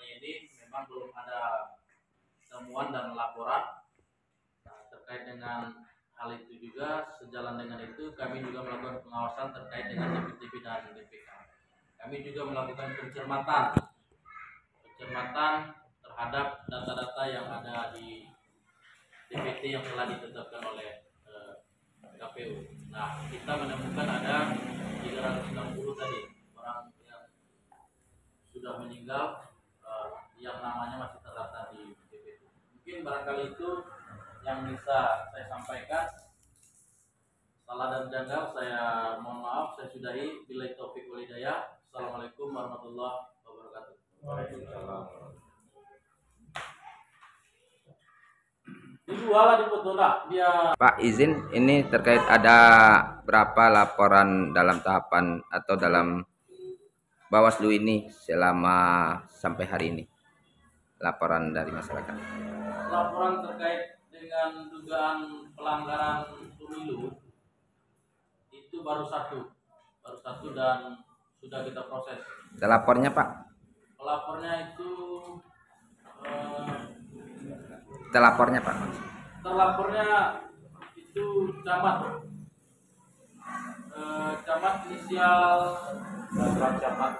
kampanye ini memang belum ada temuan dan laporan. Terkait dengan hal itu juga, sejalan dengan itu kami juga melakukan pengawasan terkait dengan DPTB dan DPK. Kami juga melakukan pencermatan terhadap data-data yang ada di DPT yang telah ditetapkan oleh KPU. Nah, kita menemukan ada 360 tadi orang yang sudah meninggal yang namanya masih terdaftar di DPT. Mungkin barangkali itu yang bisa saya sampaikan. Salah dan janggal saya mohon maaf, saya sudahi. Billahi taufik wal hidayah. Assalamualaikum warahmatullahi wabarakatuh. Waalaikumsalam. Pak, izin ini terkait ada berapa laporan dalam tahapan atau dalam Bawaslu ini selama sampai hari ini, laporan dari masyarakat. Laporan terkait dengan dugaan pelanggaran pemilu itu baru satu dan sudah kita proses. Lapornya Pak? Pelapornya itu Terlapornya Pak? Terlapornya itu camat inisial camat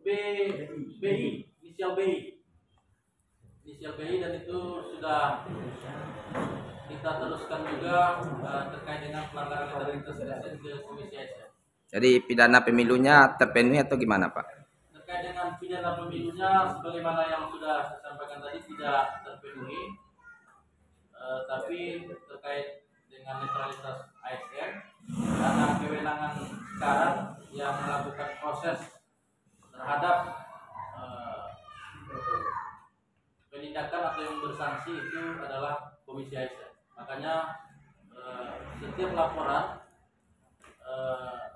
BI inisial BI dan itu sudah kita teruskan juga terkait dengan pelanggaran netralitas ke Komisi ASN. Jadi pidana pemilunya terpenuhi atau gimana Pak? Terkait dengan pidana pemilunya sebagaimana yang sudah saya sampaikan tadi tidak terpenuhi, tapi terkait dengan netralitas ASN karena kewenangan sekarang yang melakukan proses terhadap penindakan atau yang bersanksi itu adalah Komisi ASN. Makanya setiap laporan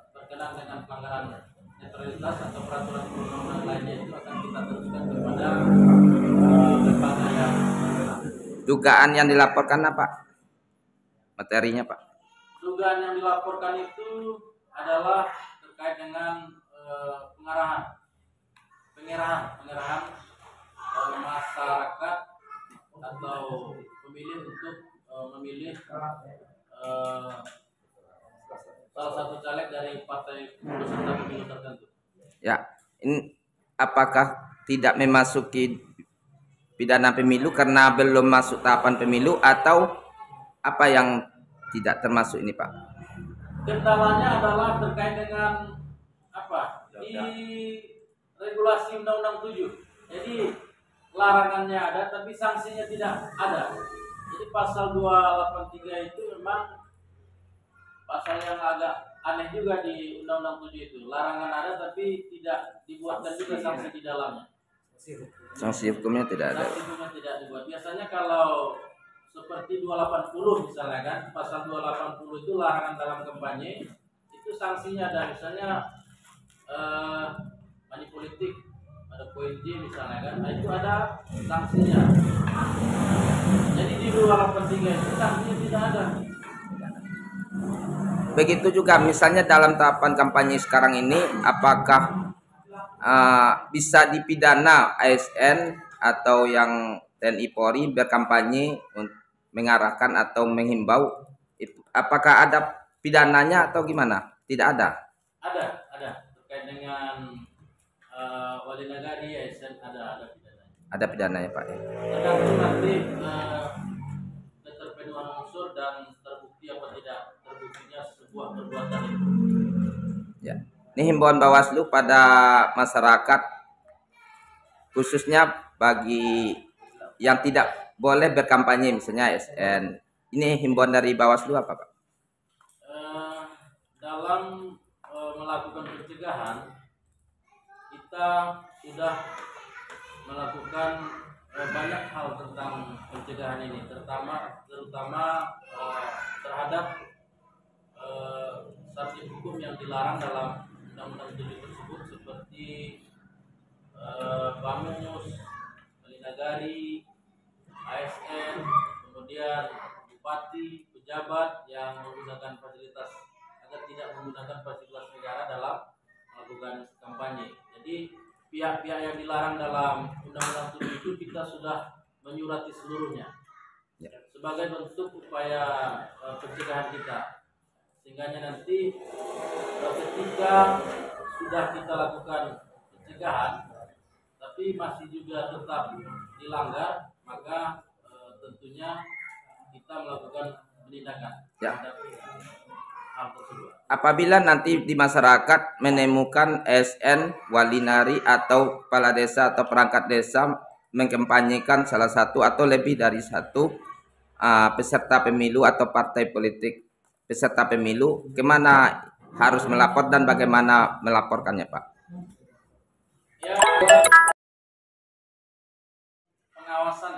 berkenaan dengan pelanggaran netralitas atau peraturan perundang-undangan lainnya itu akan kita teruskan kepada lembaga yang berwenang. Dugaan yang dilaporkan apa? Materinya Pak? Dugaan yang dilaporkan itu adalah terkait dengan pengerahan masyarakat atau pemilih untuk memilih salah satu caleg dari partai peserta pemilu tertentu. Ya, ini apakah tidak memasuki pidana pemilu karena belum masuk tahapan pemilu atau apa yang tidak termasuk ini Pak? Kendalanya adalah terkait dengan apa? Di regulasi Undang-Undang 7. Jadi larangannya ada tapi sanksinya tidak ada. Jadi pasal 283 itu memang pasal yang agak aneh juga di Undang-Undang 7 itu. Larangan ada tapi tidak dibuatkan juga sanksi di dalamnya. Sanksi hukumnya tidak ada. Sanksi hukumnya tidak dibuat. Biasanya kalau seperti 280 misalnya kan, pasal 280 itu larangan dalam kampanye, itu sanksinya ada, misalnya money politik, ada poin J misalnya kan, nah itu ada sanksinya. Jadi di 283 itu sanksinya tidak ada. Begitu juga misalnya dalam tahapan kampanye sekarang ini, apakah bisa dipidana ASN atau yang TNI Polri berkampanye mengarahkan atau menghimbau? Apakah ada pidananya atau gimana? Tidak ada? Ada. Terkait dengan wali nagari ASN ada pidananya. Ada pidananya Pak? Tergantung nanti keterpenuhan unsur dan terbukti apa tidak terbuktinya sebuah perbuatan itu. Ya. Ini himbauan Bawaslu pada masyarakat khususnya bagi yang tidak boleh berkampanye misalnya ASN. Ini himbauan dari Bawaslu apa Pak? Dalam melakukan pencegahan kita sudah melakukan banyak hal tentang pencegahan ini, terutama terhadap sanksi hukum yang dilarang dalam Undang-Undang 7 tersebut seperti Bamus, wali nagari, ASN, kemudian bupati, pejabat yang menggunakan fasilitas agar tidak menggunakan fasilitas negara dalam melakukan kampanye. Jadi pihak-pihak yang dilarang dalam Undang-Undang 7 itu kita sudah menyurati seluruhnya sebagai bentuk upaya pencegahan kita, sehingga nanti ketika sudah kita lakukan pencegahan tapi masih juga tetap dilanggar, maka tentunya kita melakukan penindakan terhadap hal tersebut. Apabila nanti di masyarakat menemukan ASN, wali nari atau kepala desa atau perangkat desa mengkampanyekan salah satu atau lebih dari satu peserta pemilu atau partai politik peserta pemilu, kemana harus melapor dan bagaimana melaporkannya, Pak? Ya, pengawasan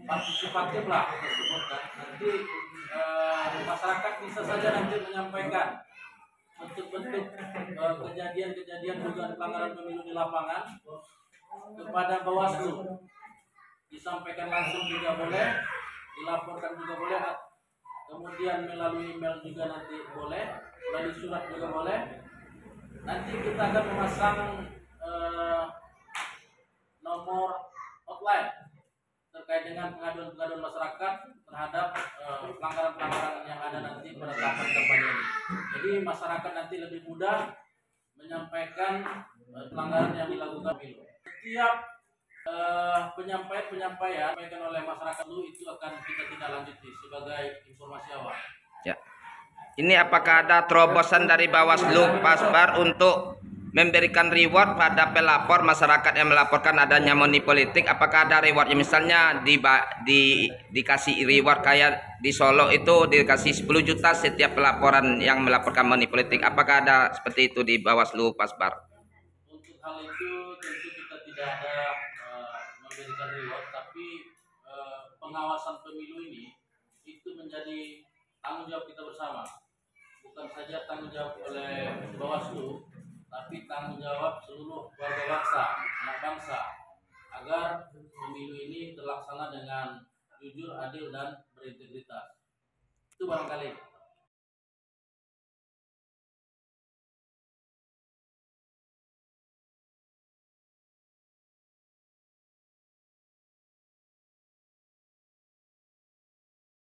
partisipatif lah kita sebutkan. Nanti masyarakat bisa saja nanti menyampaikan bentuk-bentuk kejadian-kejadian dugaan pelanggaran pemilu di lapangan kepada Bawaslu. Disampaikan langsung juga boleh, dilaporkan juga boleh, kemudian melalui email juga nanti boleh, melalui surat juga boleh. Nanti kita akan memasang nomor hotline terkait dengan pengaduan-pengaduan masyarakat terhadap pelanggaran-pelanggaran yang ada nanti pada tahapan kampanye ini. Jadi masyarakat nanti lebih mudah menyampaikan pelanggaran yang dilakukan pemilu. Setiap penyampaian oleh masyarakat dulu itu akan kita tindak lanjuti sebagai informasi awal. Ya. Ini apakah ada terobosan dari Bawaslu Pasbar untuk memberikan reward pada pelapor masyarakat yang melaporkan adanya money politik? Apakah ada rewardnya, misalnya dikasih reward kayak di Solo itu dikasih 10 juta setiap pelaporan yang melaporkan money politik? Apakah ada seperti itu di Bawaslu Pasbar? Untuk hal itu tentu kita tidak ada memberikan reward, tapi pengawasan pemilu ini itu menjadi tanggung jawab kita bersama, bukan saja tanggung jawab oleh Bawaslu, tapi tanggung jawab seluruh warga bangsa, anak bangsa, agar pemilu ini terlaksana dengan jujur, adil, dan berintegritas. Itu barangkali.